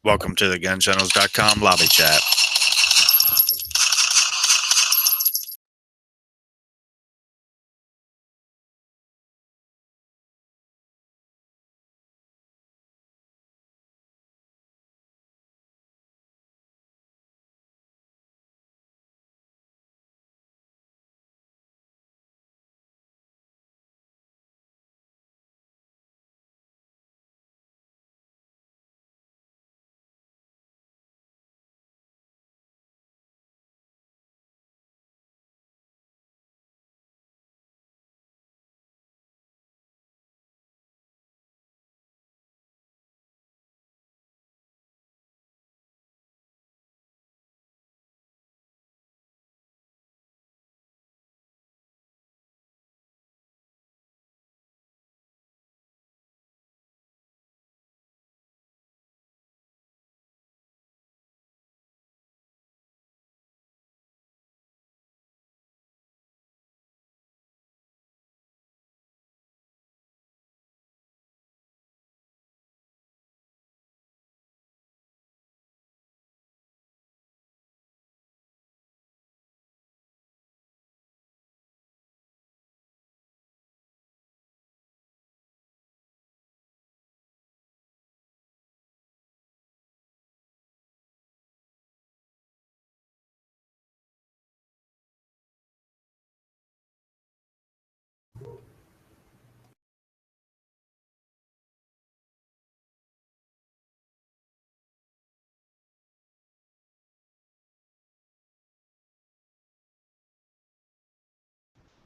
Welcome to the GunChannels.com lobby chat.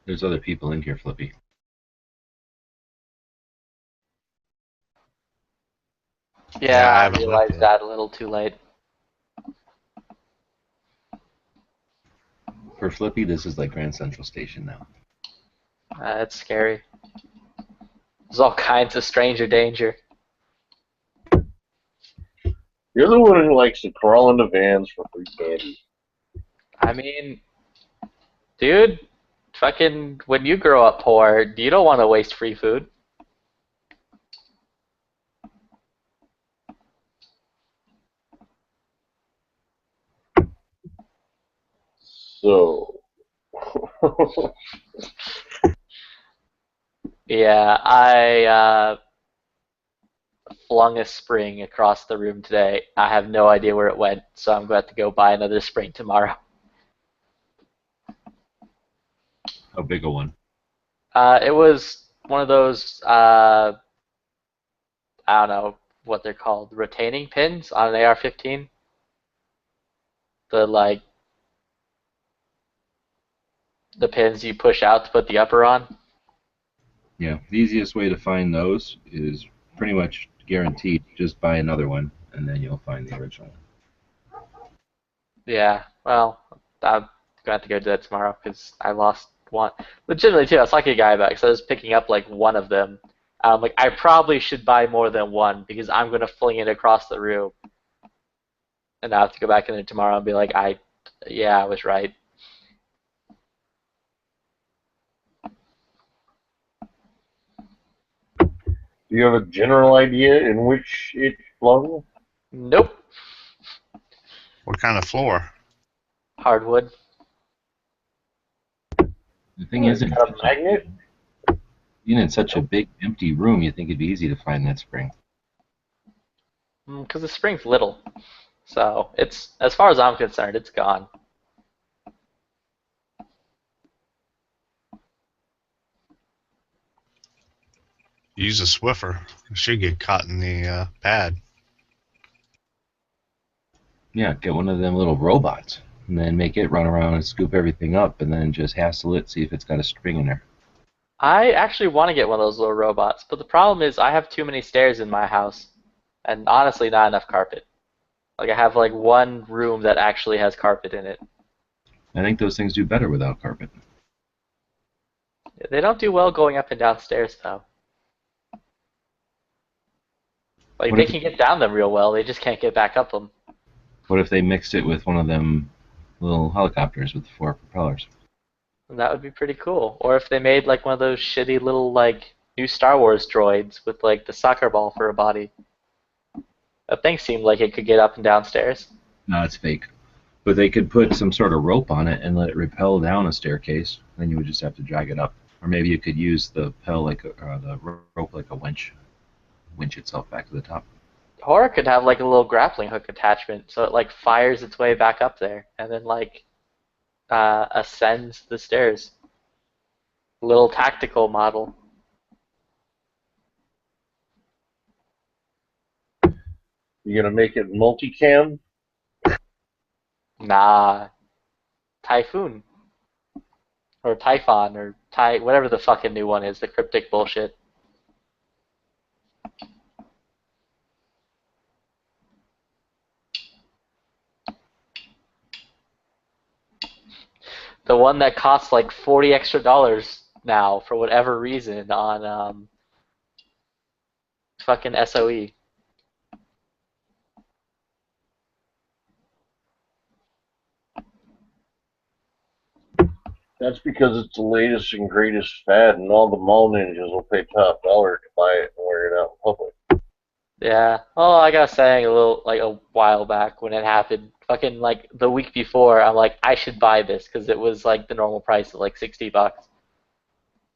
There's other people in here, Flippy. Yeah, I I haven't looked realized yet. that a little too late. For Flippy, this is like Grand Central Station now. It's scary. There's all kinds of stranger danger. You're the one who likes to crawl into vans for free candy. I mean, dude, fucking when you grow up poor, you don't want to waste free food. So, Yeah, I flung a spring across the room today. I have no idea where it went, so I'm going to have to go buy another spring tomorrow. How big a one? It was one of those, I don't know what they're called, retaining pins on an AR-15. The the pins you push out to put the upper on. Yeah, the easiest way to find those is pretty much guaranteed. Just buy another one, and then you'll find the original one. Yeah, well, I'm going to have to go do that tomorrow because I lost one. Legitimately, too, I was talking to a guy about it because I was picking up like one of them. Like, I probably should buy more than one because I'm going to fling it across the room. And I have to go back in there tomorrow and be like, yeah, I was right. do you have a general idea in which it flung? Nope. What kind of floor? Hardwood. The thing is, Got a magnet? in such a big empty room, you think it'd be easy to find that spring. Because the spring's little. So, it's, as far as I'm concerned, it's gone. Use a Swiffer. It should get caught in the pad. Yeah, get one of them little robots, and then make it run around and scoop everything up, and then just hassle it, see if it's got a string in there. I actually want to get one of those little robots, but the problem is I have too many stairs in my house. And honestly, not enough carpet. Like, I have like one room that actually has carpet in it. I think those things do better without carpet. They don't do well going up and down stairs, though. Like, What they if can get down them real well, they just can't get back up them. what if they mixed it with one of them little helicopters with 4 propellers? And that would be pretty cool. Or if they made like one of those shitty little like new Star Wars droids with like the soccer ball for a body. That thing seemed like it could get up and downstairs. No, it's fake. But they could put some sort of rope on it and let it rappel down a staircase. Then you would just have to drag it up. Or maybe you could use the the rope like a winch itself back to the top. Or it could have like a little grappling hook attachment, so it like fires its way back up there, and then like ascends the stairs. Little tactical model. You gonna make it multicam? Nah, Typhoon or Typhon or whatever the fucking new one is, the cryptic bullshit. The one that costs like $40 extra now for whatever reason on fucking SOE. That's because it's the latest and greatest fad, and all the mall ninjas will pay top dollar to buy it and wear it out in public. Yeah. Oh, I got saying a while back when it happened, fucking like the week before, I'm like, I should buy this because it was like the normal price of like $60.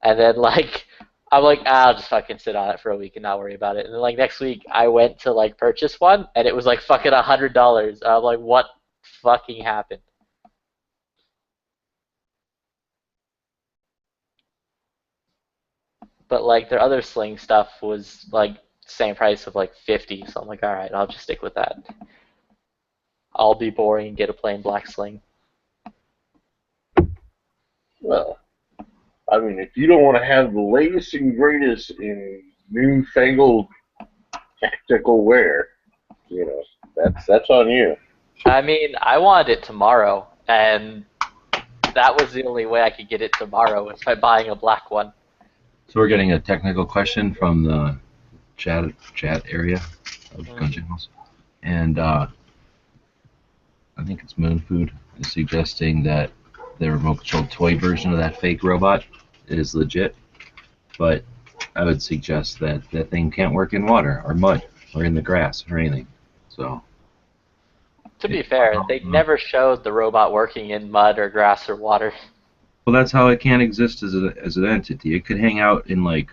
And then like I'm like, I'll just fucking sit on it for a week and not worry about it. And then like next week I went to like purchase one and it was like fucking $100. I'm like, what fucking happened? But like their other sling stuff was like same price of like 50, so I'm like, all right, I'll just stick with that. I'll be boring and get a plain black sling. Well, I mean, if you don't want to have the latest and greatest in newfangled tactical wear, you know, that's on you. I mean, I wanted it tomorrow, and that was the only way I could get it tomorrow was by buying a black one. So we're getting a technical question from the chat area of Gun Channels. And I think it's Moon Food is suggesting that the remote control toy version of that fake robot is legit. But I would suggest that that thing can't work in water or mud or in the grass or anything. So To be fair, they never showed the robot working in mud or grass or water. well, that's how it can't exist as an entity. It could hang out in like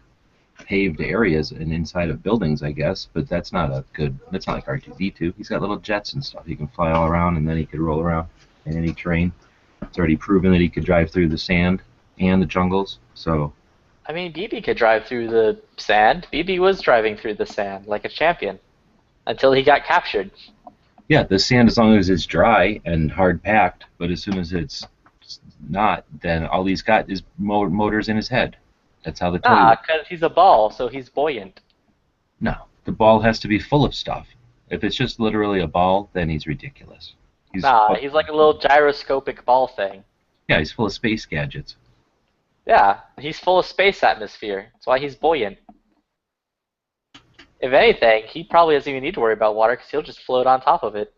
paved areas and inside of buildings, I guess, but that's not that's not like R2-D2. He's got little jets and stuff. He can fly all around and then he could roll around in any terrain. It's already proven that he could drive through the sand and the jungles. So I mean, BB could drive through the sand. BB was driving through the sand like a champion until he got captured. yeah, the sand, as long as it's dry and hard packed, but as soon as it's not, then all he's got is motors in his head. That's how the toy works. Because he's a ball, so he's buoyant. No, the ball has to be full of stuff. If it's just literally a ball, then he's ridiculous. He's like a little gyroscopic ball thing. Yeah, he's full of space gadgets. Yeah, he's full of space atmosphere. That's why he's buoyant. If anything, he probably doesn't even need to worry about water because he'll just float on top of it.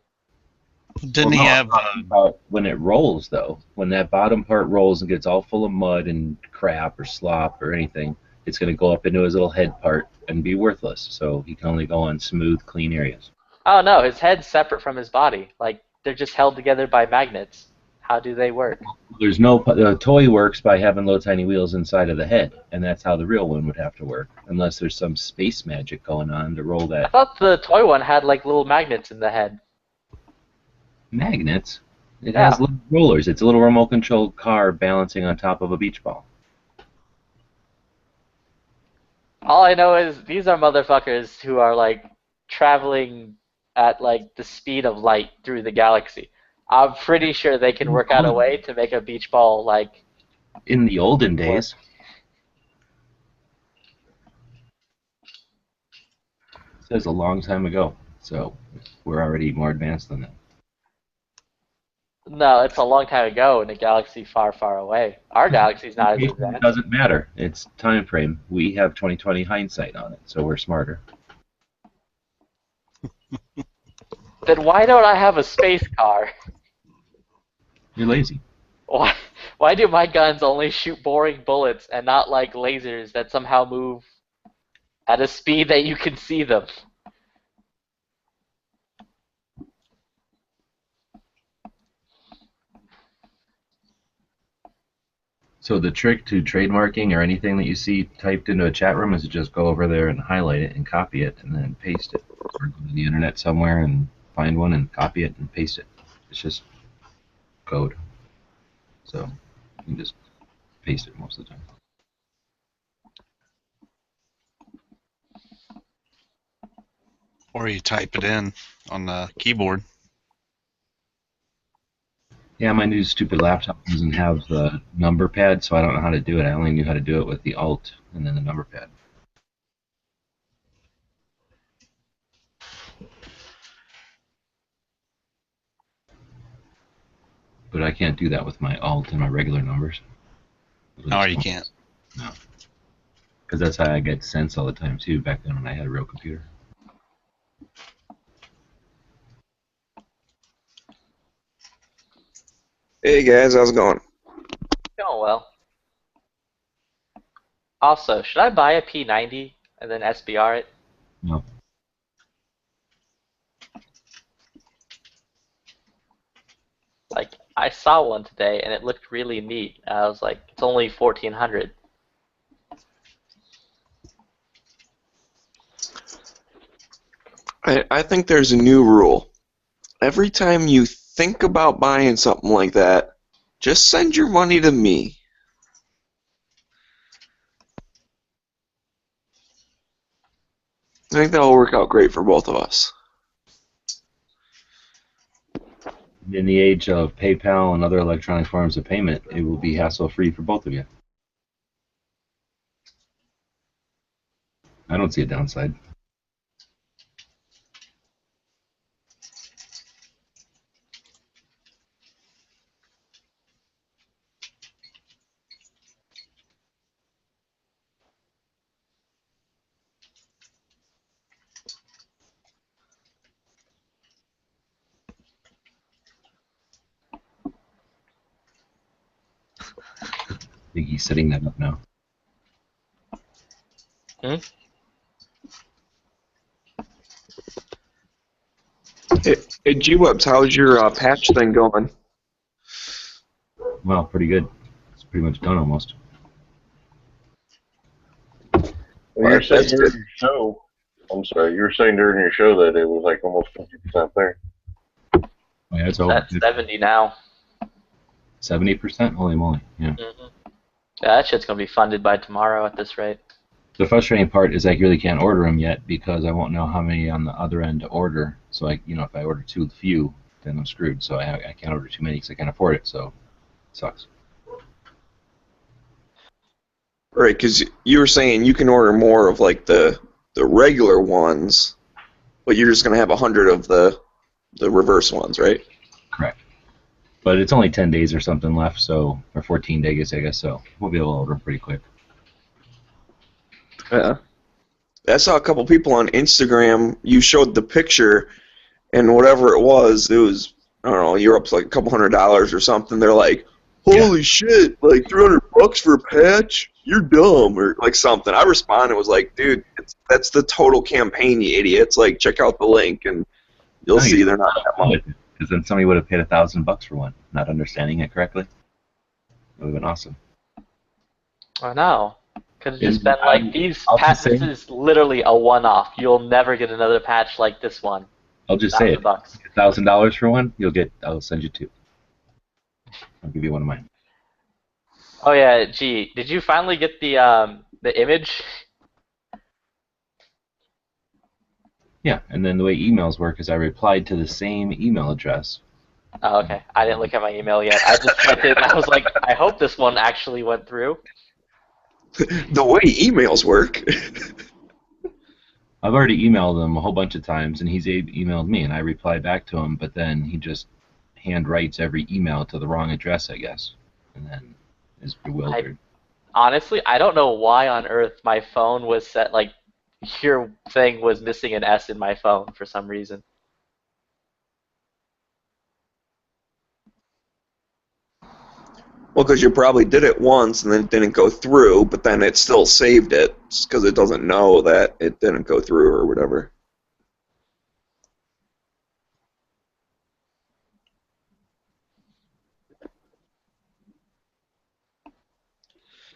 Didn't he have? About when it rolls, though, when that bottom part rolls and gets all full of mud and crap or slop or anything, it's going to go up into his little head part and be worthless. So he can only go on smooth, clean areas. Oh no, his head's separate from his body. Like they're just held together by magnets. How do they work? There's no the toy works by having little tiny wheels inside of the head, and that's how the real one would have to work, unless there's some space magic going on to roll I that. thought the toy one had like little magnets in the head. Magnets. It Yeah. has little rollers. It's a little remote-controlled car balancing on top of a beach ball. All I know is these are motherfuckers who are like traveling at like the speed of light through the galaxy. I'm pretty sure they can work out a way to make a beach ball like. In the olden days. It says a long time ago, so we're already more advanced than that. No, it's a long time ago in a galaxy far, far away. Our galaxy's not as It advanced. doesn't matter. It's time frame. We have 2020 hindsight on it, so we're smarter. Then why don't I have a space car? You're lazy. Why do my guns only shoot boring bullets and not like lasers that somehow move at a speed that you can see them? So the trick to trademarking or anything that you see typed into a chat room is to just go over there and highlight it and copy it and then paste it. Or go to the internet somewhere and find one and copy it and paste it. It's just code. So you can just paste it most of the time. Or you type it in on the keyboard. Yeah, my new stupid laptop doesn't have the number pad, so I don't know how to do it. I only knew how to do it with the Alt and then the number pad. But I can't do that with my Alt and my regular numbers. No, you can't. No. Because that's how I get Sense all the time, too, back then when I had a real computer. Hey guys, how's it going? Going well. Also, should I buy a P90 and then SBR it? No. Like, I saw one today and it looked really neat. I was like, it's only 1400. I think there's a new rule. Every time you think about buying something like that, just send your money to me. I think that'll work out great for both of us. In the age of PayPal and other electronic forms of payment, it will be hassle-free for both of you. I don't see a downside. I think he's setting that up now. Hey G-Webs, how's your patch thing going? Well, pretty good. It's pretty much done almost. Well, you were saying That's during good. your show. I'm sorry. You were saying during your show that it was like almost 50% there. Oh, yeah, it's over. That's 70 now. 70%? Holy moly, yeah. Yeah, that shit's gonna be funded by tomorrow at this rate. The frustrating part is I really can't order them yet because I won't know how many on the other end to order. So if I order too few, then I'm screwed. So I can't order too many because I can't afford it. So it sucks. Right, because you were saying you can order more of like the regular ones, but you're just gonna have 100 of the reverse ones, right? Correct. But it's only 10 days or something left, so or 14 days, I guess. So we'll be able to order them pretty quick. Yeah. I saw a couple people on Instagram. You showed the picture, and whatever it was, I don't know, Europe's like a couple $100 or something. They're like, holy shit, like $300 for a patch? You're dumb, or like something. I responded, was like, dude, that's the total campaign, you idiots. Like, check out the link, and you'll see they're not that much. Because then somebody would have paid $1,000 for one, not understanding it correctly. It would have been awesome. I know. Could have just In- been like, these I'll just patches say- is literally a one-off. You'll never get another patch like this one. I'll just say it. $1,000. $1,000 for one, I'll send you two. I'll give you one of mine. Oh yeah, gee, did you finally get the image? Yeah, and then the way emails work is I replied to the same email address. Oh, okay. I didn't look at my email yet. I just sent it. I was like, I hope this one actually went through. The way emails work. I've already emailed him a whole bunch of times, and he's emailed me, and I replied back to him, but then he just hand writes every email to the wrong address, I guess, and then is bewildered. Honestly, I don't know why on earth my phone was set, like, your thing was missing an S in my phone for some reason. Well, because you probably did it once and then it didn't go through, but then it still saved it because it doesn't know that it didn't go through or whatever.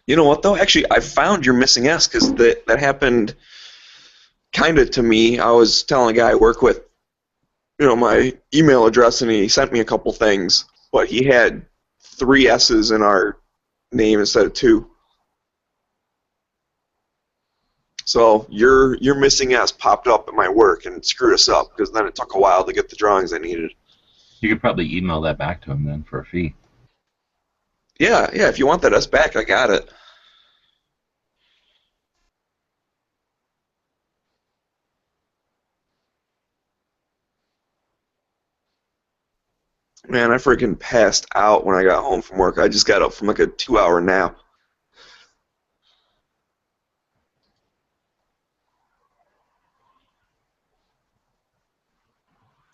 You know what though? Actually, I found your missing S because that happened kind of to me. I was telling a guy I work with, my email address, and he sent me a couple things, but he had 3 S's in our name instead of 2. So your missing S popped up at my work and screwed us up because then it took a while to get the drawings I needed. You could probably email that back to him then for a fee. Yeah, if you want that S back, I got it. Man, I freaking passed out when I got home from work. I just got up from like a 2-hour nap.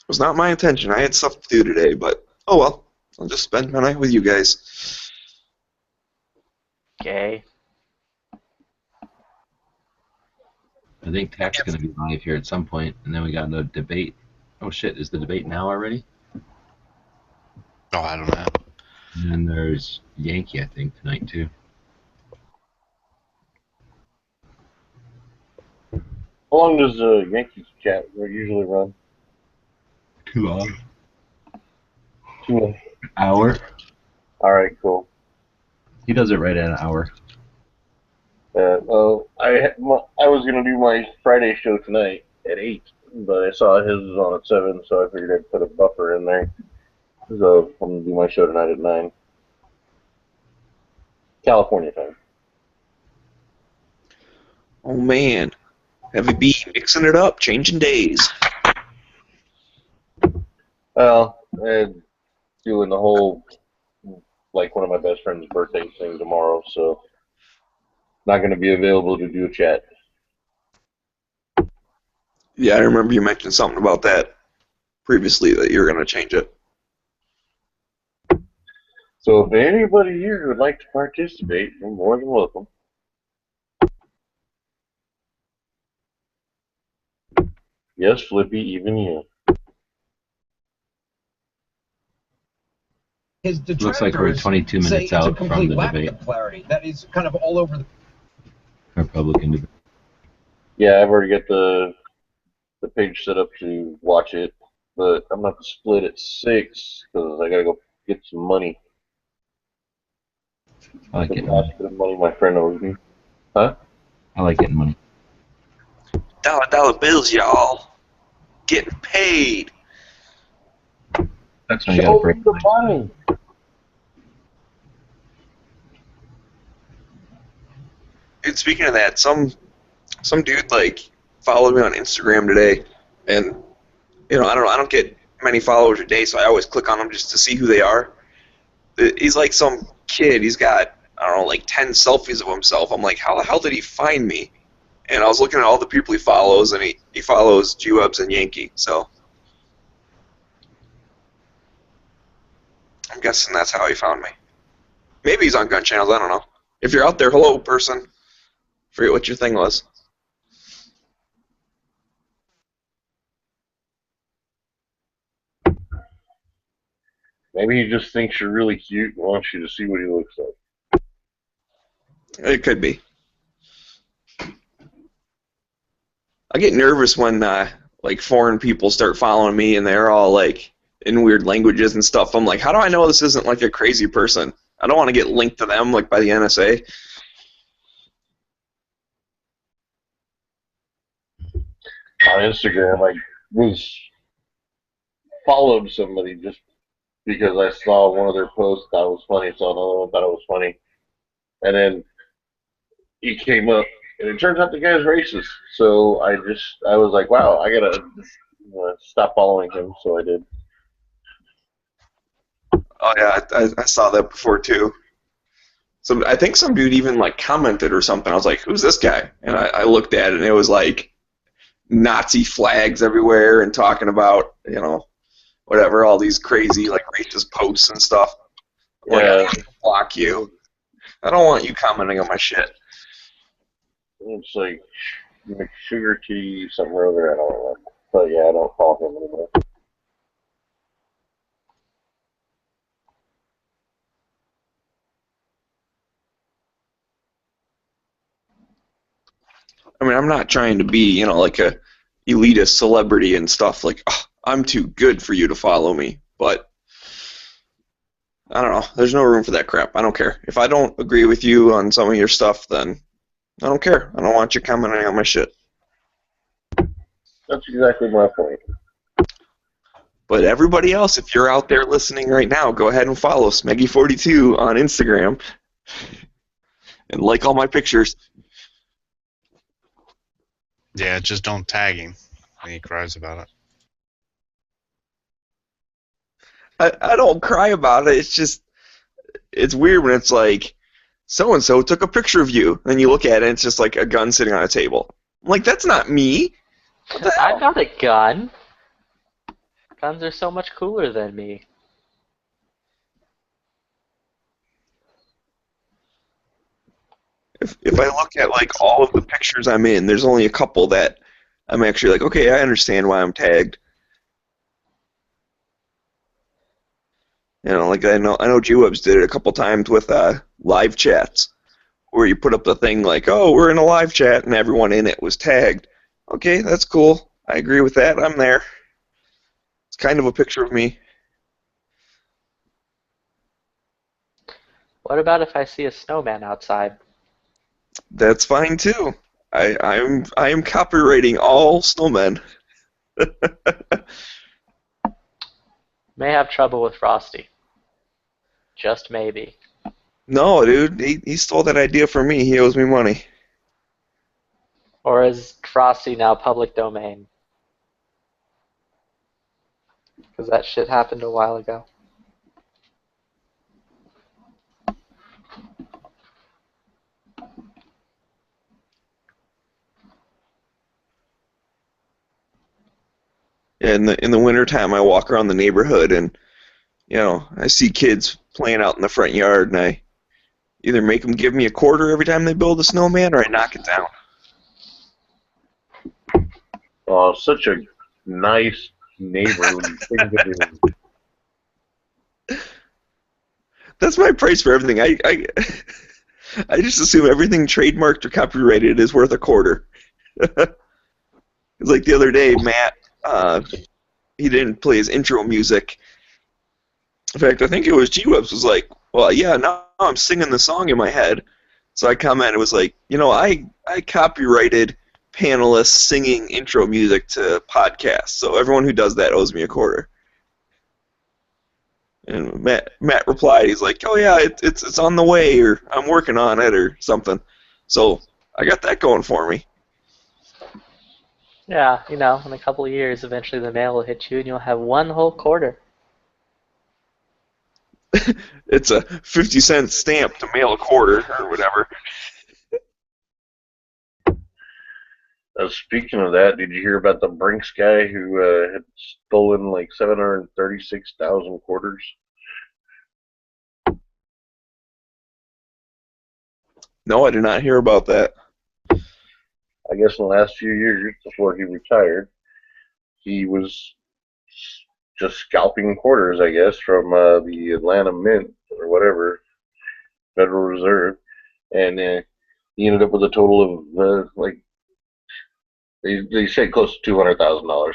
It was not my intention. I had stuff to do today, but oh well. I'll just spend my night with you guys. Okay. I think Tech's going to be live here at some point, and then we got no debate. Oh shit, is the debate now already? Oh, I don't know. And then there's Yankee, I think, tonight too. How long does the Yankees chat usually run? 2 hours. 2 Hour. All right, cool. He does it right at an hour. I was gonna do my Friday show tonight at 8, but I saw his was on at 7, so I figured I'd put a buffer in there. So I'm gonna do my show tonight at 9, California time. Oh man. Heavy B mixing it up, changing days. Well, and doing the whole like one of my best friend's birthday thing tomorrow, so not gonna be available to do a chat. Yeah, I remember you mentioned something about that previously, that you were going to change it. So if anybody here would like to participate, you're more than welcome. Yes, Flippy, even you. His Looks like we're detractors 22 say minutes it's a out from complete the lack debate. of clarity. That is kind of all over the. Republican debate. Yeah, I've already got the page set up to watch it, but I'm gonna have to split at 6 because I gotta go get some money. I like The getting last money. bit of money my friend owes me. Huh? I like getting money. Dollar bills, y'all. Getting paid. That's when I got Show to break me the mine. money. Dude, speaking of that, some dude like followed me on Instagram today, and I don't get many followers a day, so I always click on them just to see who they are. He's like some kid. He's got, I don't know, like 10 selfies of himself. I'm like, how the hell did he find me? And I was looking at all the people he follows, and he follows G-Webs and Yankee, so I'm guessing that's how he found me. Maybe he's on Gun Channels, I don't know. If you're out there, hello, person. Forget what your thing was. Maybe he just thinks you're really cute and wants you to see what he looks like. It could be. I get nervous when like foreign people start following me and they're all like in weird languages and stuff. I'm like, how do I know this isn't like a crazy person? I don't want to get linked to them like by the NSA. On Instagram, I was followed somebody just because I saw one of their posts that was funny, so another one thought it was funny. And then he came up, and it turns out the guy's racist. So I was like, wow, I gotta stop following him. So I did. Oh yeah, I saw that before too. So I think some dude even like commented or something. I was like, who's this guy? And I looked at it and it was like Nazi flags everywhere and talking about, whatever, all these crazy like racist posts and stuff. I'm Yeah, like, I block you. I don't want you commenting on my shit. it's like sugar tea, something or other. I don't know. But yeah, I don't follow him anymore. I mean, I'm not trying to be, like a elitist celebrity and stuff. Like, oh, I'm too good for you to follow me. But I don't know. There's no room for that crap. I don't care. If I don't agree with you on some of your stuff, then I don't care. I don't want you commenting on my shit. That's exactly my point. But everybody else, if you're out there listening right now, go ahead and follow Smeggy42 on Instagram and like all my pictures. Yeah, just don't tag him when he cries about it. I don't cry about it. It's just, it's weird when it's like, so-and-so took a picture of you. And then you look at it, and it's just like a gun sitting on a table. I'm like, that's not me. What the hell? I'm not a gun. Guns are so much cooler than me. If I look at like all of the pictures I'm in, there's only a couple that I'm actually like, okay, I understand why I'm tagged. Like I know G-Webs did it a couple times with live chats, where you put up the thing like, oh, we're in a live chat, and everyone in it was tagged. Okay, that's cool. I agree with that. I'm there. It's kind of a picture of me. What about if I see a snowman outside? That's fine too. I am copywriting all snowmen. May have trouble with Frosty. Just maybe. No, dude, he stole that idea from me. He owes me money. Or is Frosty now public domain? Because that shit happened a while ago. In the wintertime, I walk around the neighborhood and I see kids playing out in the front yard, and I either make them give me a quarter every time they build a snowman, or I knock it down. Oh, such a nice neighborly thing to do. That's my price for everything. I I just assume everything trademarked or copyrighted is worth a quarter. It's like the other day, Matt, he didn't play his intro music. In fact, I think it was G-Webs was like, well, yeah, now I'm singing the song in my head. So I commented, it was like, I copyrighted panelists singing intro music to podcasts, so everyone who does that owes me a quarter. And Matt replied, he's like, oh yeah, it's on the way, or I'm working on it, or something. So I got that going for me. Yeah, in a couple of years, eventually the mail will hit you and you'll have one whole quarter. It's a 50-cent stamp to mail a quarter, or whatever. Speaking of that, did you hear about the Brinks guy who had stolen like 736,000 quarters? No, I did not hear about that. I guess in the last few years before he retired, he was just scalping quarters, I guess, from the Atlanta Mint or whatever, Federal Reserve, and he ended up with a total of like they said close to $200,000.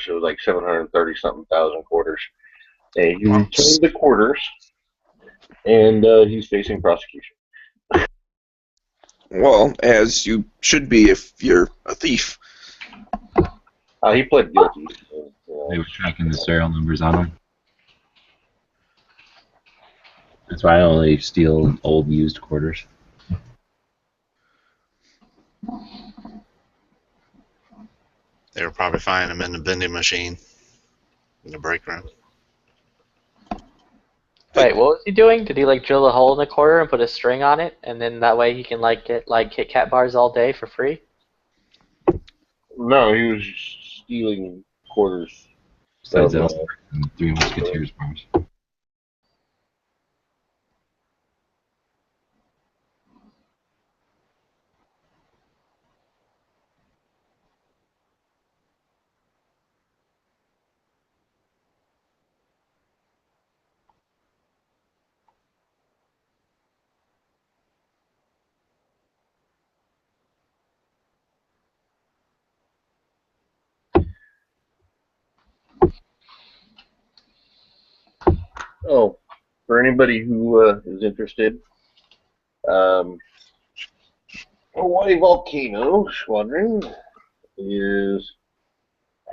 So it was like 730 something thousand quarters. And he returned the quarters, and he's facing prosecution. Well, as you should be if you're a thief. He pled guilty. They were tracking the serial numbers on them. That's why I only steal old used quarters. They were probably finding him in the vending machine in the break room. Wait, what was he doing? Did he drill a hole in the quarter and put a string on it, and then that way he can get Kit Kat bars all day for free? No, he was stealing quarters. Besides that, Three Musketeers bars. Oh, for anybody who is interested, Hawaii Volcano Squadron is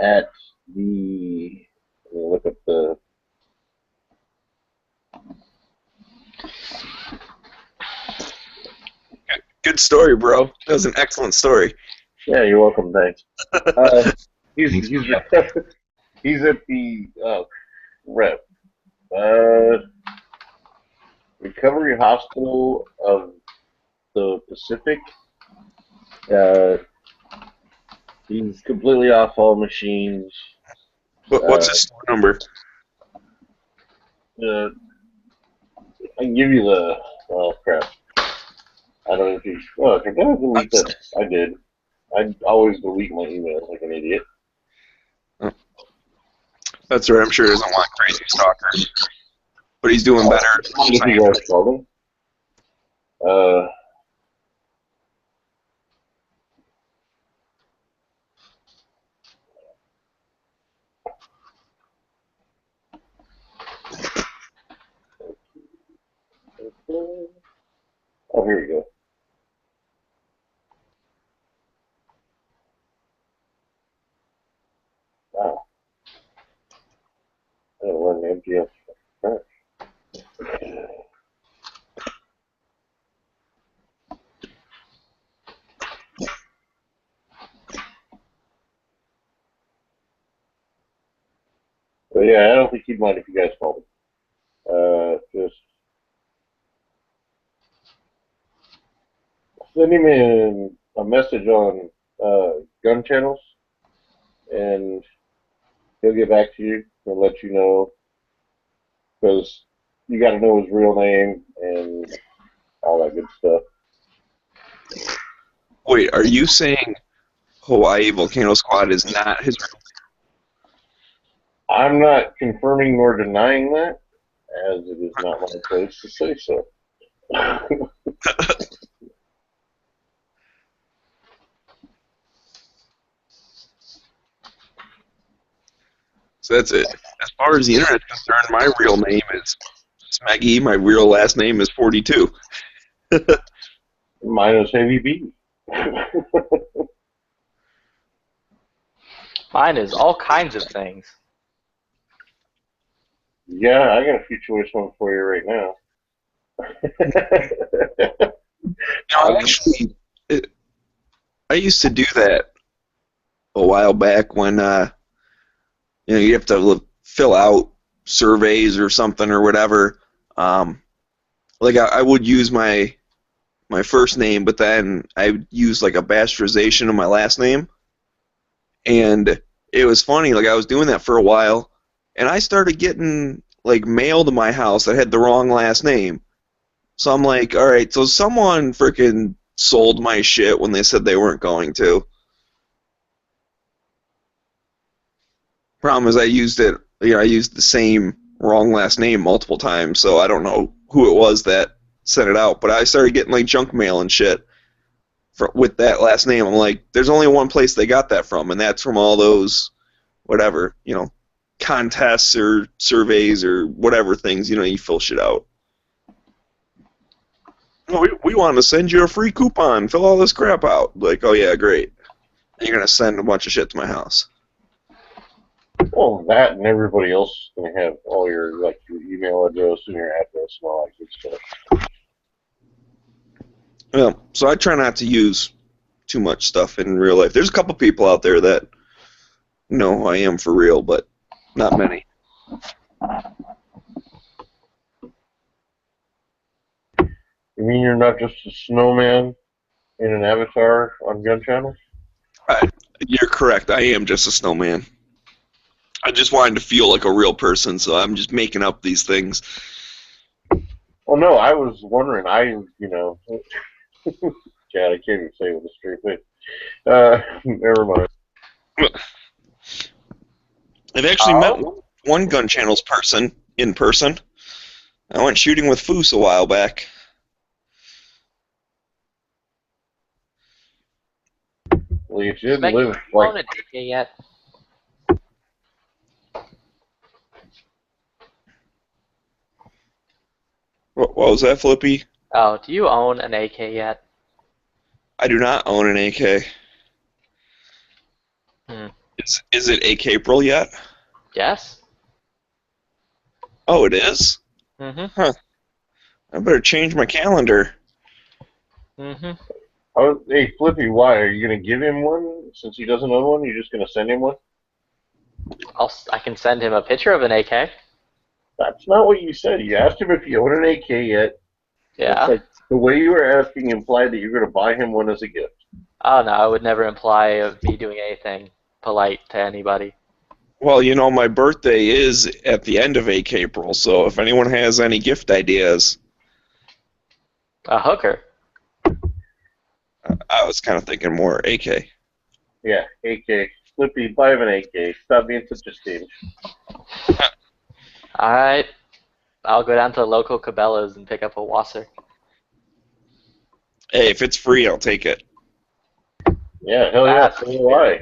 at the. Let me look up the. Good story, bro. That was an excellent story. Yeah, you're welcome. Thanks. He's Thanks. he's he's at the rep. Recovery Hospital of the Pacific. He's completely off all machines. What's his store number? I can give you the. Oh crap! I don't know if you. Oh, if I delete that, I did. I always delete my emails like an idiot. That's right. I'm sure he doesn't want crazy stalkers, but he's doing better. If you guys called him. Oh, here we go. Wow. I don't want an MGF. But yeah, I don't think he'd mind if you guys called him. Just send him in a message on gun channels, and he'll get back to you and let you know, because you got to know his real name and all that good stuff. Wait, are you saying Hawaii Volcano Squad is not his? I'm not confirming nor denying that, as it is not my place to say so. So that's it. As far as the internet's concerned, my real name is Smeggy. My real last name is 42. Mine is Heavy B. Mine is all kinds of things. Yeah, I got a few choice ones for you right now. Actually, I used to do that a while back when you have to fill out surveys or something or whatever. Like I would use my first name, but then I would use like a bastardization of my last name, and it was funny. Like I was doing that for a while, and I started getting like mail to my house that had the wrong last name. So I'm like, all right, so someone freaking sold my shit when they said they weren't going to. Problem is, I used the same wrong last name multiple times, so I don't know who it was that sent it out. But I started getting like junk mail and shit with that last name. I'm like, there's only one place they got that from, and that's from all those, whatever, contests or surveys or whatever things, you fill shit out. Oh, we want to send you a free coupon. Fill all this crap out. Like, oh yeah, great. And you're gonna send a bunch of shit to my house. Well, that and everybody else is going to have all your email address and your address and all that good stuff. Well, so I try not to use too much stuff in real life. There's a couple people out there that know who I am for real, but not many. You mean you're not just a snowman in an avatar on Gun Channel? You're correct. I am just a snowman. I just wanted to feel like a real person, so I'm just making up these things. Well, no, I was wondering. Chad, I can't even say it with a straight face. Never mind. I've actually met one Gun Channels person in person. I went shooting with Foose a while back. Well, you should Meg, live you own like. a DK yet? What was that, Flippy? Oh, do you own an AK yet? I do not own an AK. Hmm. Is it AK-April yet? Yes. Oh, it is? Mm-hmm. I better change my calendar. Mm-hmm. Oh, hey, Flippy, why? Are you going to give him one since he doesn't own one? You're just going to send him one? I can send him a picture of an AK. That's not what you said. You asked him if he owned an AK yet. Yeah. It's like the way you were asking implied that you're going to buy him one as a gift. Oh no, I would never imply of me doing anything polite to anybody. Well, my birthday is at the end of AK-April, so if anyone has any gift ideas, A hooker. I was kind of thinking more AK. Yeah, AK. Flippy, buy him an AK. Stop being such a stinge. Alright. I'll go down to the local Cabela's and pick up a Wasser. Hey, if it's free, I'll take it. Yeah, hell yeah. That's So do I.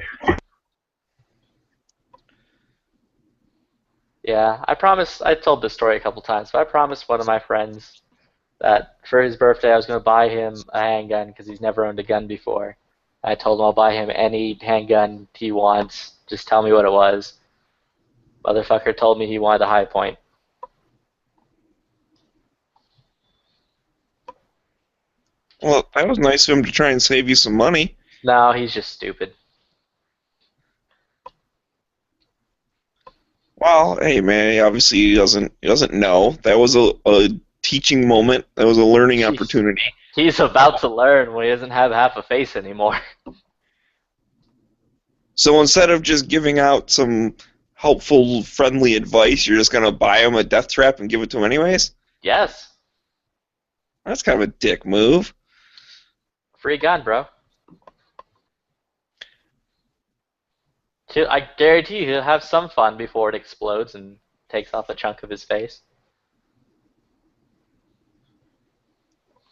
Yeah, I told this story a couple times, but I promised one of my friends that for his birthday I was going to buy him a handgun because he's never owned a gun before. I told him I'll buy him any handgun he wants, just tell me what it was. Motherfucker told me he wanted a High Point. Well, that was nice of him to try and save you some money. No, he's just stupid. Well, hey man, obviously he doesn't know. That was a teaching moment. That was a learning Jeez. opportunity. He's about to learn when he doesn't have half a face anymore. So instead of just giving out some helpful, friendly advice, you're just gonna buy him a death trap and give it to him anyways? Yes. That's kind of a dick move. Free gun, bro. I guarantee you he'll have some fun before it explodes and takes off a chunk of his face.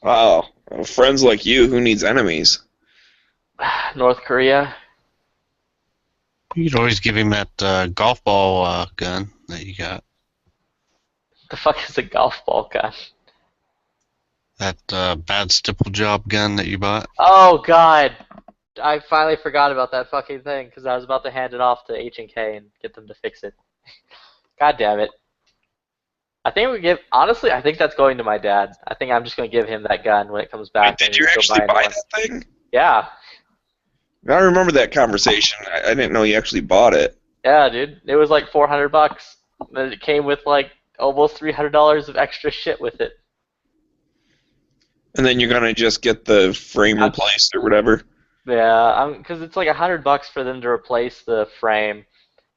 Wow. Friends like you, who needs enemies? North Korea. You could always give him that golf ball gun that you got. The fuck is a golf ball gun? That bad stipple job gun that you bought. Oh god, I finally forgot about that fucking thing because I was about to hand it off to H&K and get them to fix it. God damn it. I think that's going to my dad. I think I'm just going to give him that gun when it comes back. Wait, did you actually buy that thing? Yeah. I remember that conversation. I didn't know you actually bought it. Yeah, dude. It was like $400. It came with like almost $300 of extra shit with it. And then you're gonna just get the frame replaced or whatever. Yeah, because it's like $100 for them to replace the frame.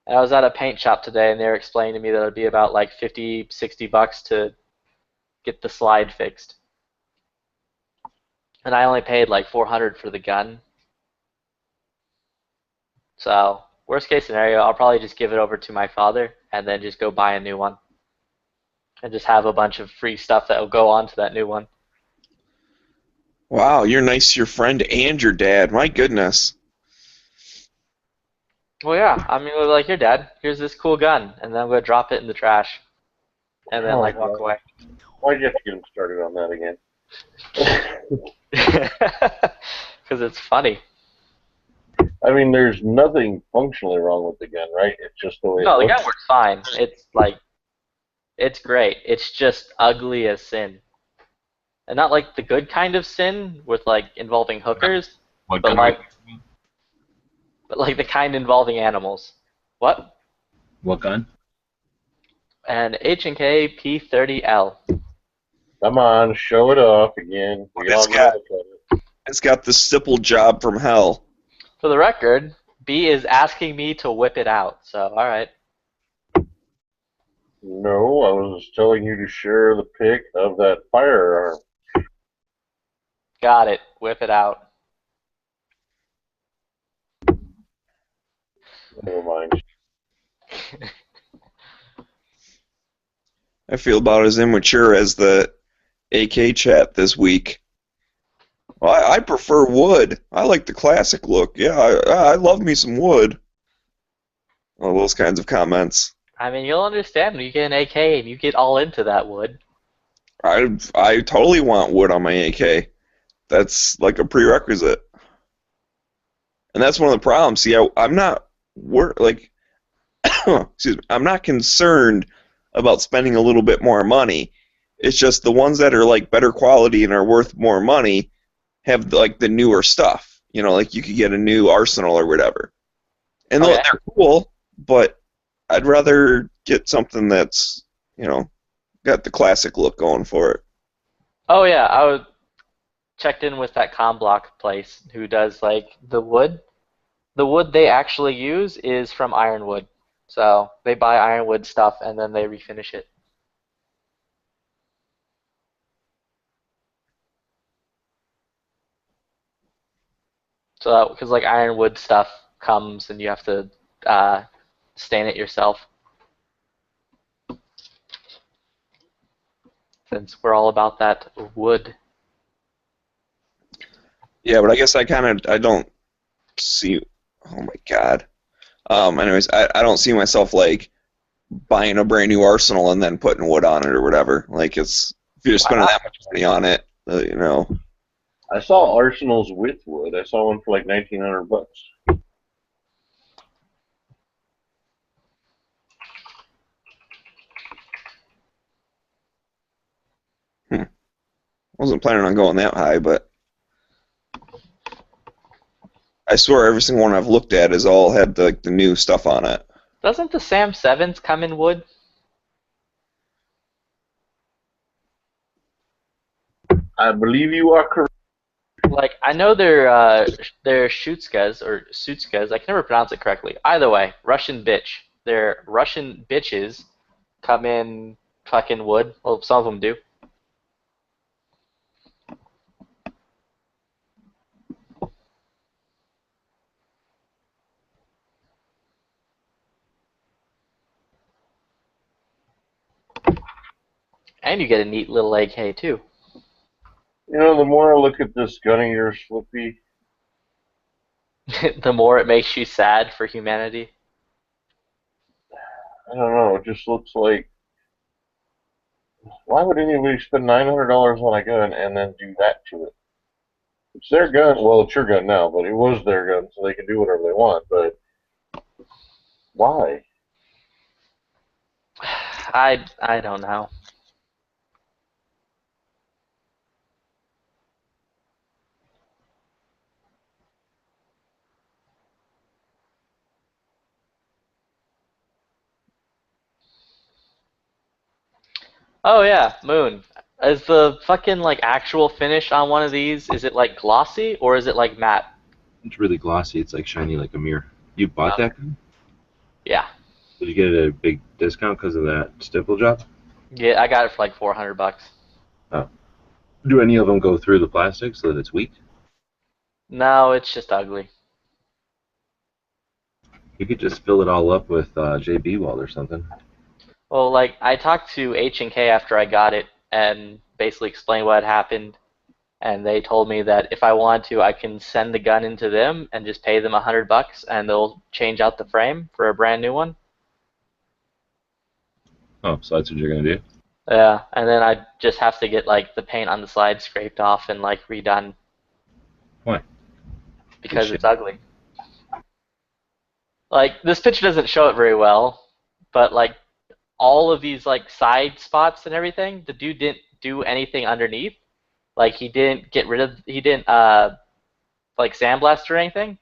And I was at a paint shop today, and they were explaining to me that it would be about like $50, $60 to get the slide fixed. And I only paid like $400 for the gun. So, worst case scenario, I'll probably just give it over to my father, and then just go buy a new one. And just have a bunch of free stuff that will go onto that new one. Wow, you're nice to your friend and your dad. My goodness. Well, yeah. I mean, like, here, Dad, here's this cool gun, and then I'm going to drop it in the trash. And then, like, walk away. Why'd you have to get him started on that again? Because it's funny. I mean, there's nothing functionally wrong with the gun, right? It's just the way No, it the looks. gun works fine. It's, like, it's great. It's just ugly as sin. And not, like, the good kind of sin with, like, involving hookers, What but, gun? like the kind involving animals. What? What gun? An H&K P30L. Come on, show it off again. We all know it. It's got the stipple job from hell. For the record, B is asking me to whip it out, so alright. No, I was telling you to share the pic of that firearm. Got it. Whip it out. Never mind. I feel about as immature as the AK chat this week. Well, I prefer wood. I like the classic look. Yeah, I love me some wood. All those kinds of comments. I mean, you'll understand when you get an AK and you get all into that wood. I totally want wood on my AK. That's like a prerequisite. And that's one of the problems. See, I'm not like excuse me, I'm not concerned about spending a little bit more money. It's just the ones that are like better quality and are worth more money have like the newer stuff. You know, like you could get a new Arsenal or whatever. And Oh, yeah? they're cool, but I'd rather get something that's, you know, got the classic look going for it. Oh yeah, checked in with that Comblock place who does like the wood. The wood they actually use is from ironwood. So they buy ironwood stuff and then they refinish it. So because like ironwood stuff comes and you have to stain it yourself. Since we're all about that wood. Yeah, but I guess I don't see. Oh my god. Anyways, I don't see myself like buying a brand new Arsenal and then putting wood on it or whatever. Like if you're spending that much money on it, you know. I saw Arsenals with wood. I saw one for like $1,900. Wasn't planning on going that high, but I swear every single one I've looked at has all had the new stuff on it. Doesn't the Sam 7s come in wood? I believe you are correct. Like I know they're Shutskas or Sutskas. I can never pronounce it correctly. Either way, Russian bitch. Their Russian bitches come in fucking wood. Well, some of them do. And you get a neat little AK too. You know, the more I look at this gun of yours, Flippy, The more it makes you sad for humanity. I don't know. It just looks like, why would anybody spend $900 on a gun and then do that to it? It's their gun. Well, it's your gun now, but it was their gun, so they can do whatever they want. But why? I don't know. Oh yeah, Moon. Is the fucking like actual finish on one of these? Is it like glossy or is it like matte? It's really glossy. It's like shiny like a mirror. You bought that gun? Yeah. Did you get it at a big discount because of that stipple job? Yeah, I got it for like $400. Do any of them go through the plastic so that it's weak? No, it's just ugly. You could just fill it all up with JB Weld or something. Well, like I talked to H&K after I got it and basically explained what had happened, and they told me that if I wanted to, I can send the gun into them and just pay them $100, and they'll change out the frame for a brand new one. Oh, so that's what you're gonna do? Yeah, and then I just have to get like the paint on the side scraped off and like redone. Why? Because Good it's ugly. Like this picture doesn't show it very well, but like all of these like side spots and everything, the dude didn't do anything underneath. Like he didn't like sandblast or anything.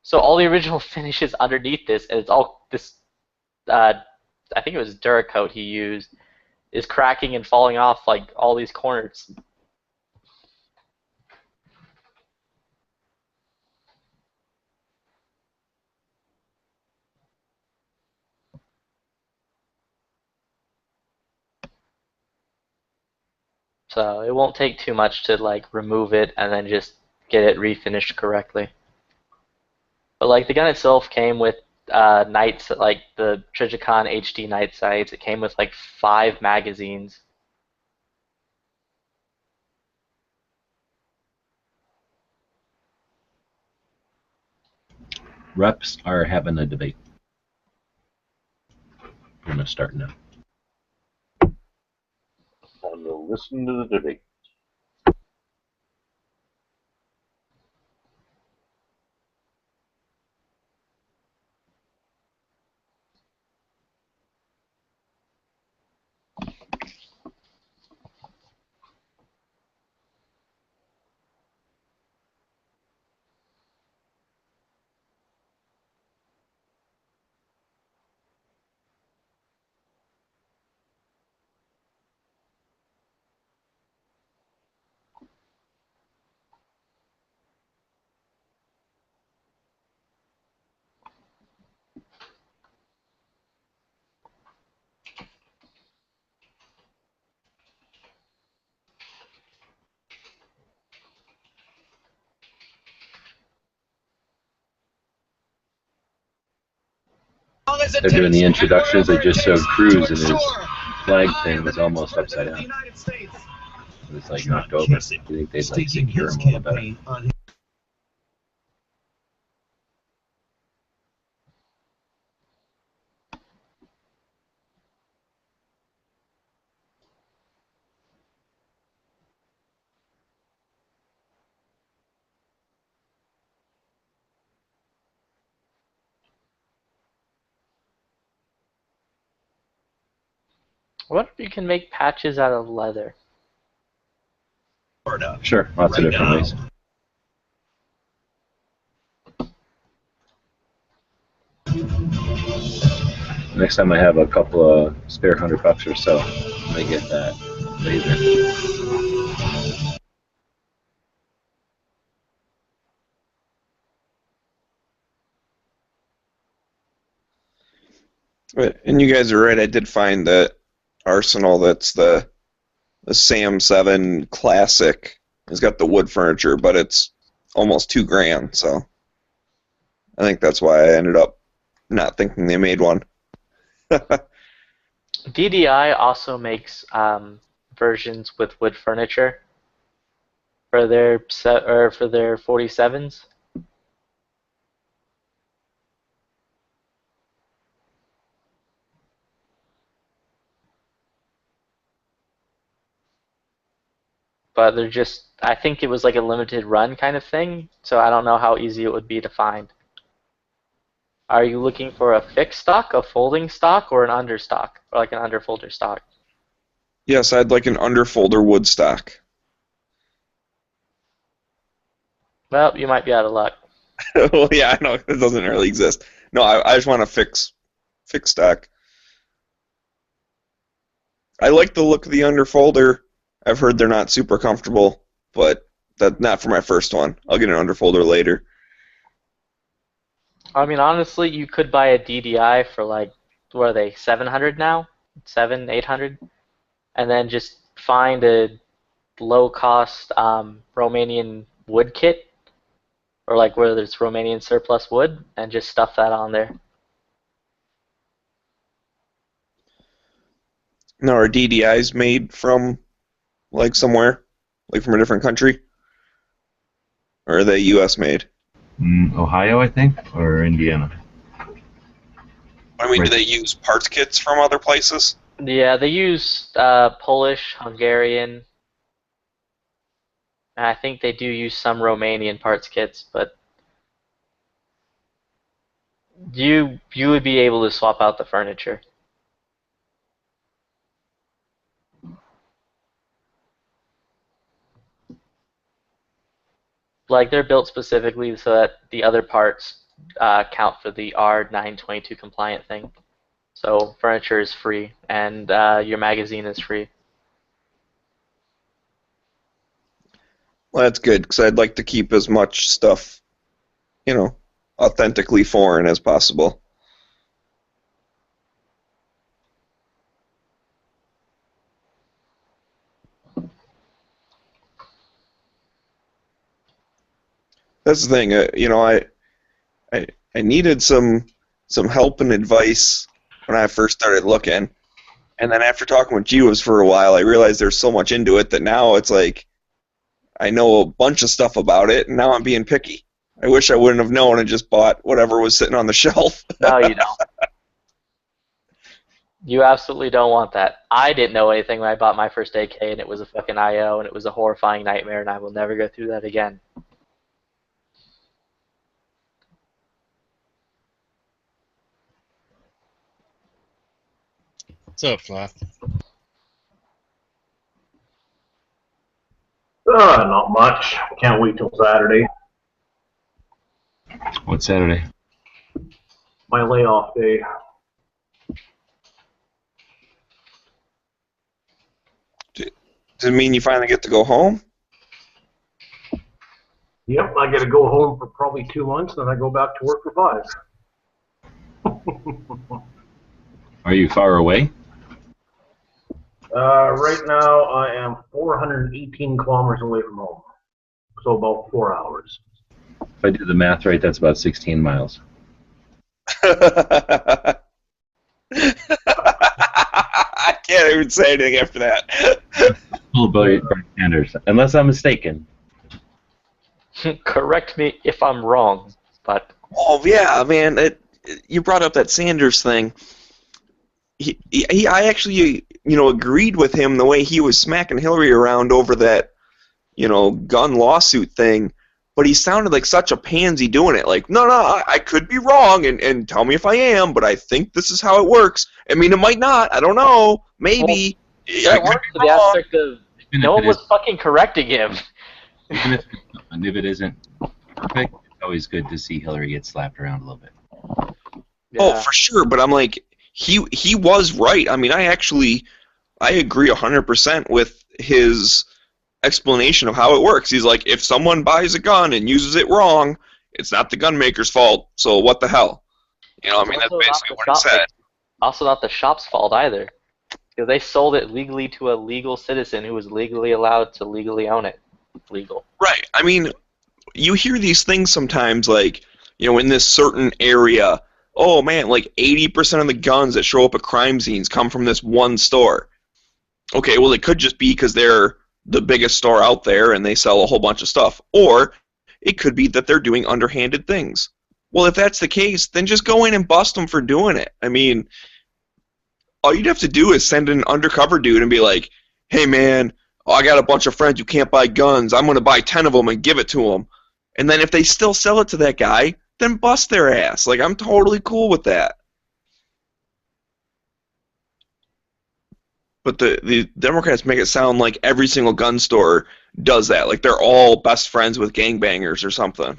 So all the original finishes underneath this, and it's all this I think it was Duracoat he used, is cracking and falling off like all these corners. So it won't take too much to like remove it and then just get it refinished correctly. But like the gun itself came with nights, like the Trijicon HD night sights. It came with like 5 magazines. Reps are having a debate. I'm gonna start now. time to listen to the debate. They're doing the introductions. They just showed Cruz, and his flag thing was almost upside down. It was like knocked over. You think they'd like secure him a little better? What if you can make patches out of leather? Sure, lots of different ways. Next time I have a couple of spare $100 or so, I may get that laser. And you guys are right. I did find that Arsenal. That's the Sam 7 Classic. It's got the wood furniture, but it's almost $2,000. So I think that's why I ended up not thinking they made one. DDI also makes versions with wood furniture for their for their 47s. But they're just, I think it was like a limited run kind of thing, so I don't know how easy it would be to find. Are you looking for a fixed stock, a folding stock, or an understock, or like an underfolder stock? Yes, I'd like an underfolder wood stock. Well, you might be out of luck. Well, yeah, I know it doesn't really exist. No, I just want a fixed stock. I like the look of the underfolder. I've heard they're not super comfortable, but that's not for my first one. I'll get an underfolder later. I mean, honestly, you could buy a DDI for like, what are they, 700 now? 800? And then just find a low-cost Romanian wood kit, or like whether it's Romanian surplus wood, and just stuff that on there. Now, are DDIs made from, like, somewhere? Like from a different country? Or are they U.S. made? Ohio, I think, or Indiana. I mean, do they use parts kits from other places? Yeah, they use Polish, Hungarian, and I think they do use some Romanian parts kits, but you would be able to swap out the furniture. Like, they're built specifically so that the other parts count for the R922 compliant thing. So furniture is free, and your magazine is free. Well, that's good, because I'd like to keep as much stuff, authentically foreign as possible. That's the thing, I needed some help and advice when I first started looking, and then after talking with Jeeves for a while, I realized there's so much into it that now it's like I know a bunch of stuff about it, and now I'm being picky. I wish I wouldn't have known and just bought whatever was sitting on the shelf. No, you don't. You absolutely don't want that. I didn't know anything when I bought my first AK, and it was a fucking IO, and it was a horrifying nightmare, and I will never go through that again. What's up, Fly? Not much. Can't wait till Saturday. What's Saturday? My layoff day. Does it mean you finally get to go home? Yep, I got to go home for probably 2 months, then I go back to work for 5. Are you far away? Right now, I am 418 kilometers away from home, so about 4 hours. If I do the math right, that's about 16 miles. I can't even say anything after that. Oh, Bernie Sanders, unless I'm mistaken. Correct me if I'm wrong, but Oh yeah, man. You brought up that Sanders thing. I actually, agreed with him the way he was smacking Hillary around over that, gun lawsuit thing. But he sounded like such a pansy doing it. Like, no, I could be wrong, and tell me if I am, but I think this is how it works. I mean, it might not. I don't know. Maybe. that works to the aspect of no one was fucking correcting him. Even if it isn't perfect, it's always good to see Hillary get slapped around a little bit. Yeah. Oh, for sure. But I'm like, he was right. I mean, I agree 100% with his explanation of how it works. He's like, if someone buys a gun and uses it wrong, it's not the gun maker's fault. So what the hell? I mean, that's basically what he said. Also, not the shop's fault either, because they sold it legally to a legal citizen who was legally allowed to legally own it. Legal. Right. I mean, you hear these things sometimes, like, in this certain area, oh man, like 80% of the guns that show up at crime scenes come from this one store. Okay, well, it could just be because they're the biggest store out there and they sell a whole bunch of stuff. Or it could be that they're doing underhanded things. Well, if that's the case, then just go in and bust them for doing it. I mean, all you'd have to do is send an undercover dude and be like, hey man, I got a bunch of friends who can't buy guns. I'm going to buy 10 of them and give it to them. And then if they still sell it to that guy, then bust their ass. Like, I'm totally cool with that. But the Democrats make it sound like every single gun store does that. Like they're all best friends with gangbangers or something.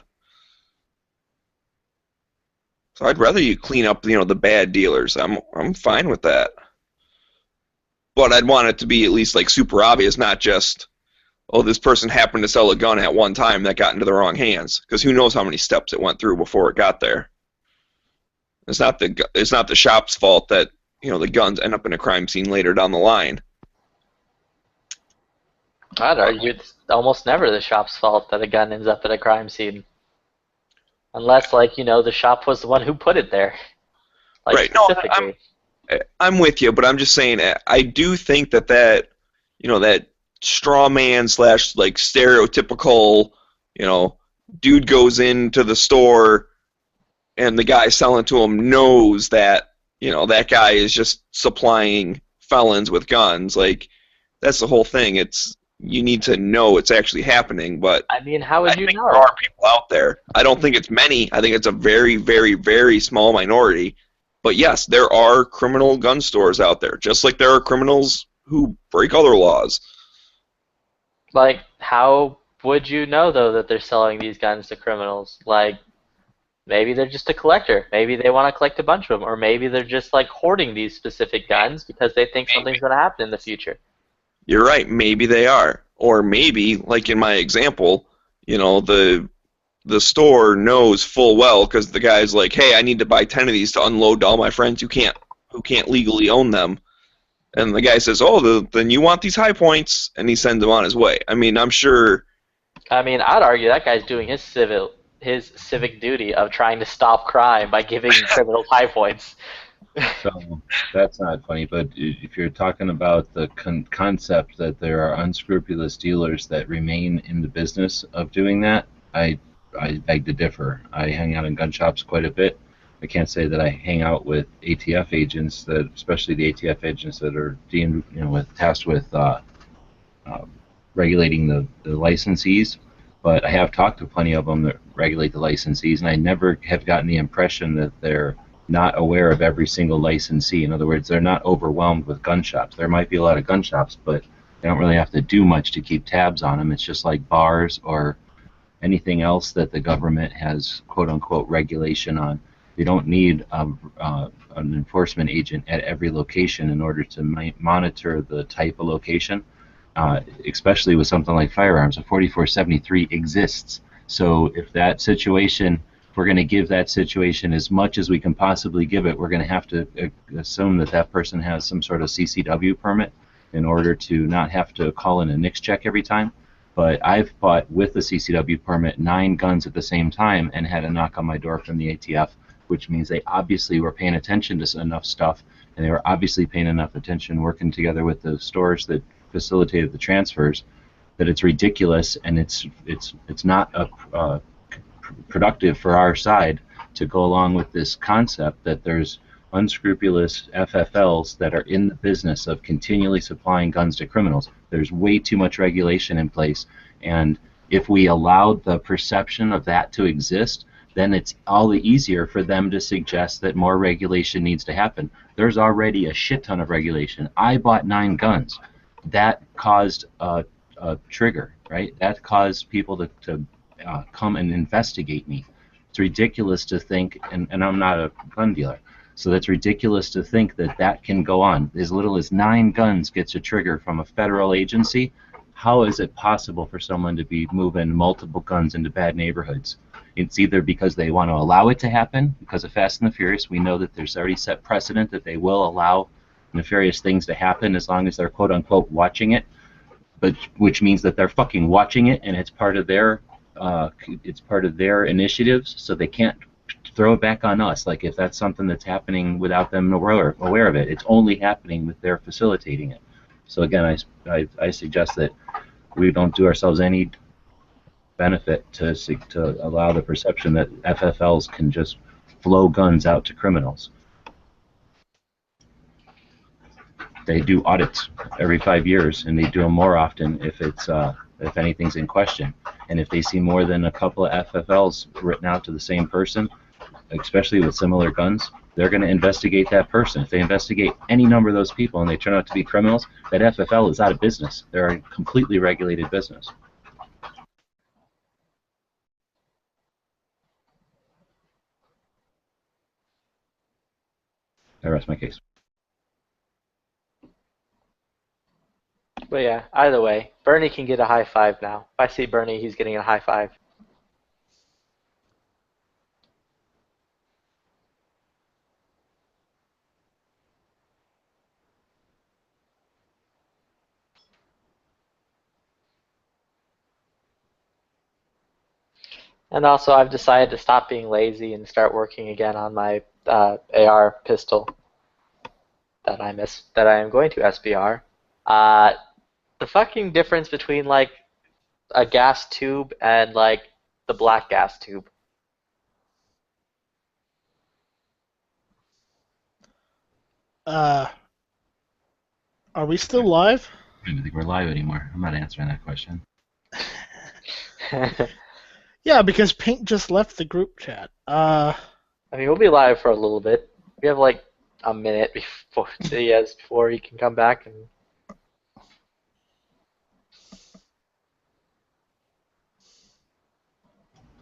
So I'd rather you clean up, the bad dealers. I'm fine with that. But I'd want it to be at least like super obvious, not just, oh, this person happened to sell a gun at one time that got into the wrong hands. Because who knows how many steps it went through before it got there. It's not the shop's fault that the guns end up in a crime scene later down the line. I'd argue it's almost never the shop's fault that a gun ends up at a crime scene. Unless, the shop was the one who put it there. Right. No, I'm with you, but I'm just saying, I do think that that straw man / stereotypical, dude goes into the store and the guy selling to him knows that, that guy is just supplying felons with guns. Like, that's the whole thing. You need to know it's actually happening, but I mean, how would you know? There are people out there. I don't think it's many. I think it's a very, very, very small minority. But yes, there are criminal gun stores out there, just like there are criminals who break other laws. Like, how would you know, though, that they're selling these guns to criminals? Like, maybe they're just a collector. Maybe they want to collect a bunch of them. Or maybe they're just, hoarding these specific guns because they think something's going to happen in the future. You're right. Maybe they are. Or maybe, like in my example, the store knows full well because the guy's like, hey, I need to buy 10 of these to unload to all my friends who can't legally own them. And the guy says, oh, then you want these high points, and he sends them on his way. I mean, I'm sure. I mean, I'd argue that guy's doing his civic duty of trying to stop crime by giving criminals high points. So that's not funny, but if you're talking about the concept that there are unscrupulous dealers that remain in the business of doing that, I beg to differ. I hang out in gun shops quite a bit. I can't say that I hang out with ATF agents, that especially the ATF agents that are deemed, tasked with regulating the licensees. But I have talked to plenty of them that regulate the licensees, and I never have gotten the impression that they're not aware of every single licensee. In other words, they're not overwhelmed with gun shops. There might be a lot of gun shops, but they don't really have to do much to keep tabs on them. It's just like bars or anything else that the government has quote-unquote regulation on. They don't need an enforcement agent at every location in order to monitor the type of location, especially with something like firearms. A 4473 exists. So if that situation, if we're going to give that situation as much as we can possibly give it, we're going to have to assume that that person has some sort of CCW permit in order to not have to call in a NICS check every time. But I've bought with the CCW permit 9 guns at the same time and had a knock on my door from the ATF, which means they obviously were paying attention to enough stuff, and they were obviously paying enough attention working together with the stores that facilitated the transfers, that it's ridiculous, and it's not productive for our side to go along with this concept that there's unscrupulous FFLs that are in the business of continually supplying guns to criminals. There's way too much regulation in place, and if we allowed the perception of that to exist, then it's all the easier for them to suggest that more regulation needs to happen. There's already a shit ton of regulation. I bought 9 guns. That caused a trigger, right? That caused people to come and investigate me. It's ridiculous to think, and I'm not a gun dealer, so that's ridiculous to think that that can go on. As little as 9 guns gets a trigger from a federal agency. How is it possible for someone to be moving multiple guns into bad neighborhoods? It's either because they want to allow it to happen, because of Fast and the Furious. We know that there's already set precedent that they will allow nefarious things to happen as long as they're quote-unquote watching it, but which means that they're fucking watching it, and it's part of their initiatives, so they can't throw it back on us. Like if that's something that's happening without them aware of it, it's only happening with their facilitating it. So again, I suggest that we don't do ourselves any benefit to allow the perception that FFLs can just flow guns out to criminals. They do audits every 5 years, and they do them more often if anything's in question. And if they see more than a couple of FFLs written out to the same person, especially with similar guns, they're going to investigate that person. If they investigate any number of those people and they turn out to be criminals, that FFL is out of business. They're a completely regulated business. I rest my case. But yeah, either way, Bernie can get a high five now. If I see Bernie, he's getting a high five. And also, I've decided to stop being lazy and start working again on my AR pistol that I am going to SBR. The fucking difference between like a gas tube and like the black gas tube. Are we still live? I don't think we're live anymore. I'm not answering that question. Yeah, because Pink just left the group chat. I mean, we'll be live for a little bit. We have like a minute before he can come back. And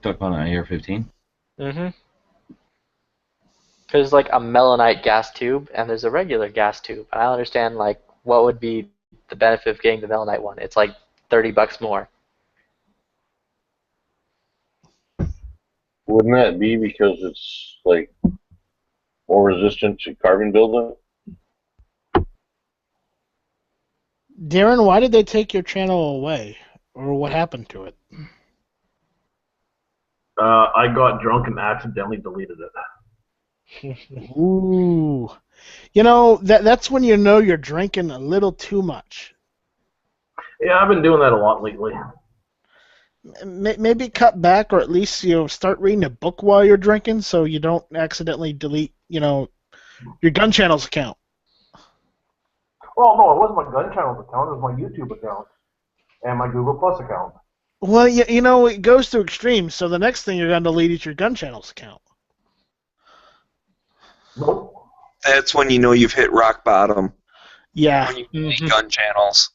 Talk about an AR-15. There's like a melanite gas tube and there's a regular gas tube. I don't understand like what would be the benefit of getting the melanite one. It's like $30 more. Wouldn't that be because it's like more resistant to carbon buildup? Darren, why did they take your channel away? Or what happened to it? I got drunk and accidentally deleted it. Ooh. You know, that's when you know you're drinking a little too much. Yeah, I've been doing that a lot lately. maybe cut back, or at least start reading a book while you're drinking, so you don't accidentally delete your Gun Channels account. Well, no, it wasn't my Gun Channels account. It was my YouTube account and my Google Plus account. Well, it goes to extremes. So the next thing you're going to delete is your Gun Channels account. Nope. That's when you know you've hit rock bottom. Yeah. When you delete Gun Channels.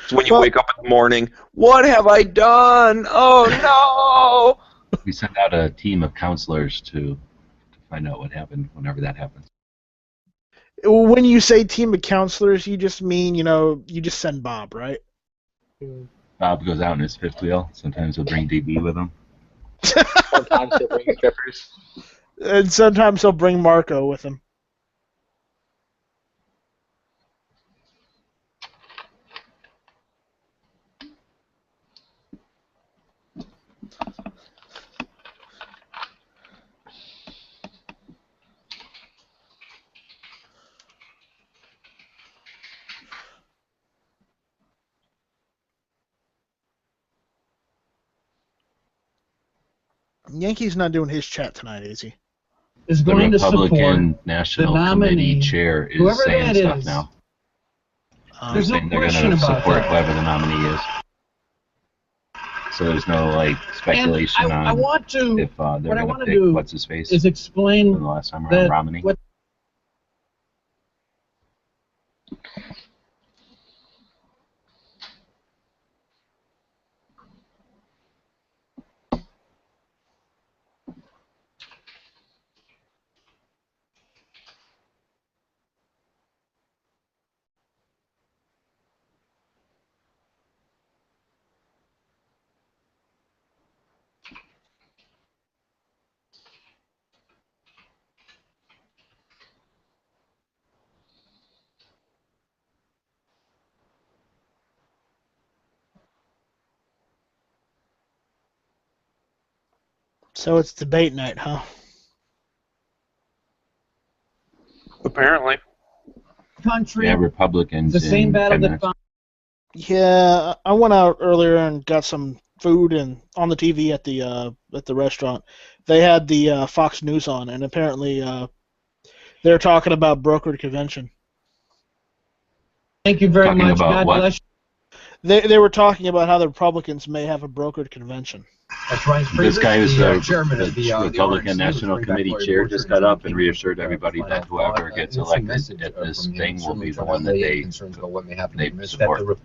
It's when you wake up in the morning. What have I done? Oh no! We send out a team of counselors to find out what happened whenever that happens. When you say team of counselors, you just mean you just send Bob, right? Bob goes out in his fifth wheel. Sometimes he'll bring DB with him. Sometimes he'll bring strippers. And sometimes he'll bring Marco with him. Yankee's not doing his chat tonight, is he? Is The going to support Republican National the nominee, Committee chair is whoever saying that stuff is. now. There's no Saying they're question going to about support that. whoever the nominee is. So there's no speculation And I on want to if they're what I going to want to pick do what's his face is from explain the last time that around, Romney. what So it's debate night, huh? Apparently. country, Yeah, Republicans the same in battle 10 that minutes. found Yeah, I went out earlier and got some food, and on the TV at the restaurant, they had the Fox News on, and apparently they're talking about brokered convention. Thank you very Talking much. about God what? bless you. They were talking about how the Republicans may have a brokered convention. That's Ryan This guy who's the chairman of the Republican National Committee chair just got up and reassured everybody that whoever gets elected at this thing will be the one that they support.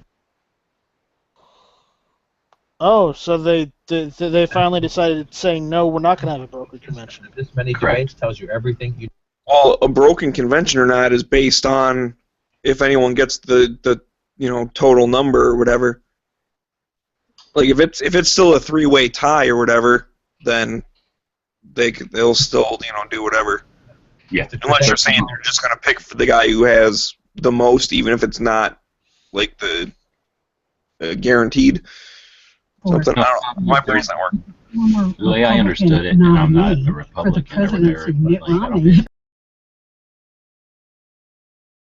Oh, so they finally decided saying no, we're not going to have a brokered convention. This many Correct. debates tells you everything you. Well, a broken convention or not is based on if anyone gets the total number or whatever. Like if it's still a three-way tie or whatever, then they'll still do whatever. Yeah. Unless you're saying they're just gonna pick for the guy who has the most, even if it's not like the guaranteed something. I don't know. My brain's not working. The way I understood it, and I'm not a Republican or whatever, but I don't think